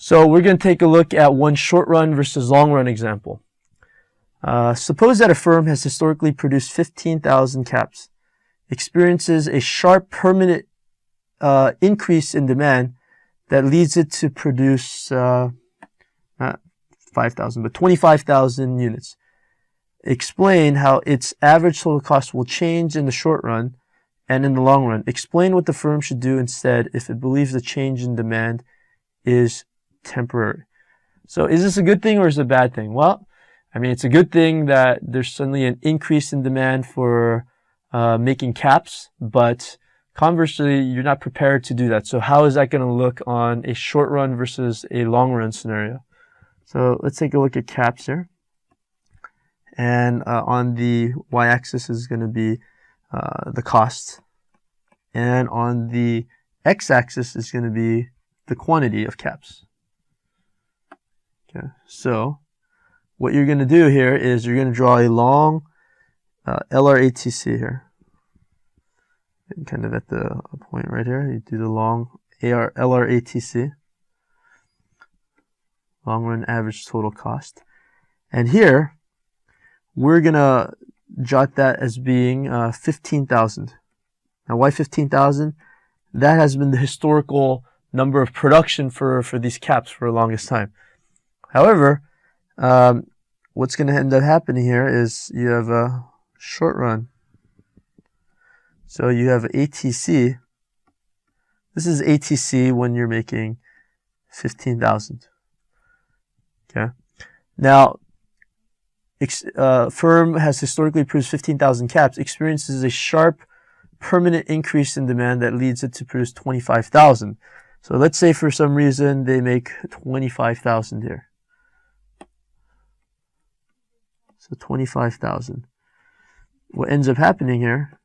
So we're going to take a look at one short run versus long run example. Suppose that a firm has historically produced 15,000 caps, experiences a sharp permanent increase in demand that leads it to produce not 5,000 but 25,000 units. Explain how its average total cost will change in the short run and in the long run. Explain what the firm should do instead if it believes the change in demand is temporary. So is this a good thing or is it a bad thing? Well, I mean, it's a good thing that there's suddenly an increase in demand for making caps, but conversely, you're not prepared to do that. So how is that going to look on a short run versus a long run scenario? So let's take a look at caps here. And on the y-axis is going to be the cost. And on the x-axis is going to be the quantity of caps. Okay, so what you're going to do here is you're going to draw a long LRATC here. And kind of at the point right here, you do the long LRATC, long run average total cost. And here, we're going to jot that as being 15,000. Now, why 15,000? That has been the historical number of production for these caps for the longest time. However, what's going to end up happening here is you have a short run. So you have ATC. This is ATC when you're making 15,000. Okay. Now, firm has historically produced 15,000 caps, experiences a sharp permanent increase in demand that leads it to produce 25,000. So let's say for some reason they make 25,000 here. So 25,000. What ends up happening here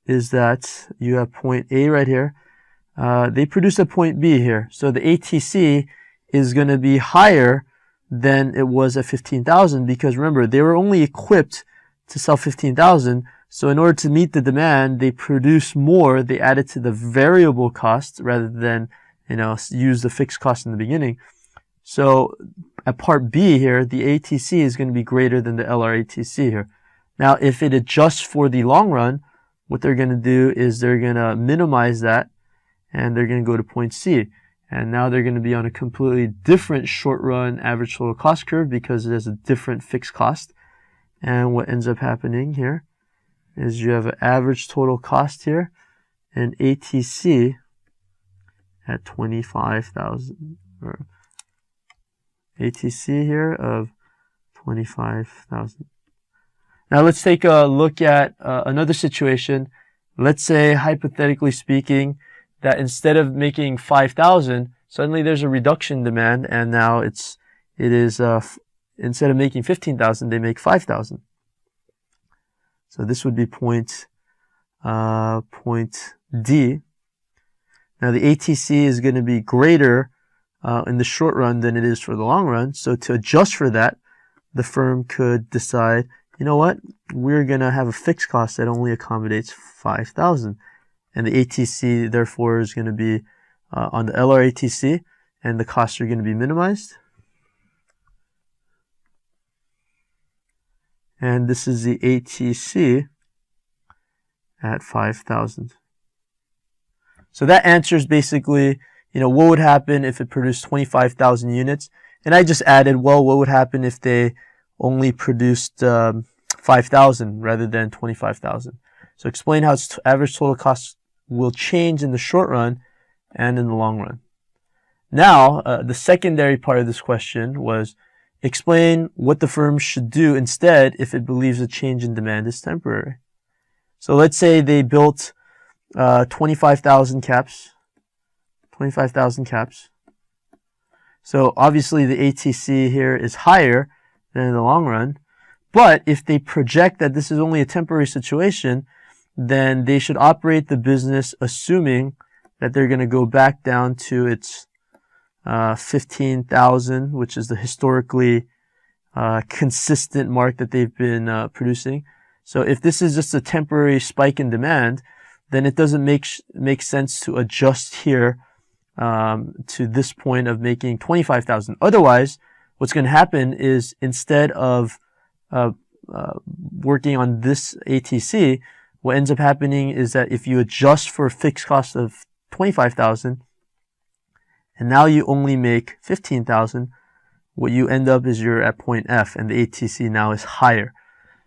is that you have point A right here. They produce a point B here. So the ATC is going to be higher than it was at 15,000 because remember, they were only equipped to sell 15,000. So in order to meet the demand, they produce more. They add it to the variable cost rather than, use the fixed cost in the beginning. So at part B here, the ATC is going to be greater than the LRATC here. Now, if it adjusts for the long run, what they're going to do is they're going to minimize that and they're going to go to point C. And now they're going to be on a completely different short run average total cost curve because it has a different fixed cost. And what ends up happening here is you have an average total cost here and ATC at 25,000 or ATC here of 25,000. Now let's take a look at another situation. Let's say, hypothetically speaking, that instead of making 5,000, suddenly there's a reduction in demand, and now it is instead of making 15,000, they make 5,000. So this would be point D. Now the ATC is going to be greater in the short run than it is for the long run. So to adjust for that, the firm could decide, you know what, we're going to have a fixed cost that only accommodates 5,000. And the ATC, therefore, is going to be on the LRATC, and the costs are going to be minimized. And this is the ATC at 5,000. So that answers basically, what would happen if it produced 25,000 units. And I just added, well, what would happen if they only produced 5,000 rather than 25,000. So explain how its average total cost will change in the short run and in the long run. Now, the secondary part of this question was explain what the firm should do instead if it believes a change in demand is temporary. So let's say they built 25,000 caps. 25,000 caps. So obviously the ATC here is higher than in the long run. But if they project that this is only a temporary situation, then they should operate the business assuming that they're going to go back down to its 15,000, which is the historically consistent mark that they've been producing. So if this is just a temporary spike in demand, then it doesn't make sense to adjust here to this point of making 25,000. Otherwise, what's going to happen is instead of working on this ATC, what ends up happening is that if you adjust for a fixed cost of 25,000 and now you only make 15,000, what you end up is you're at point F and the ATC now is higher.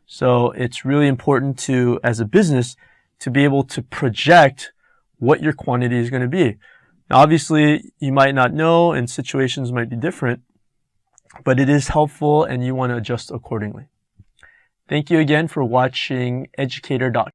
So it's really important to, as a business, to be able to project what your quantity is going to be. Now, obviously, you might not know and situations might be different, but it is helpful and you want to adjust accordingly. Thank you again for watching Educator.com.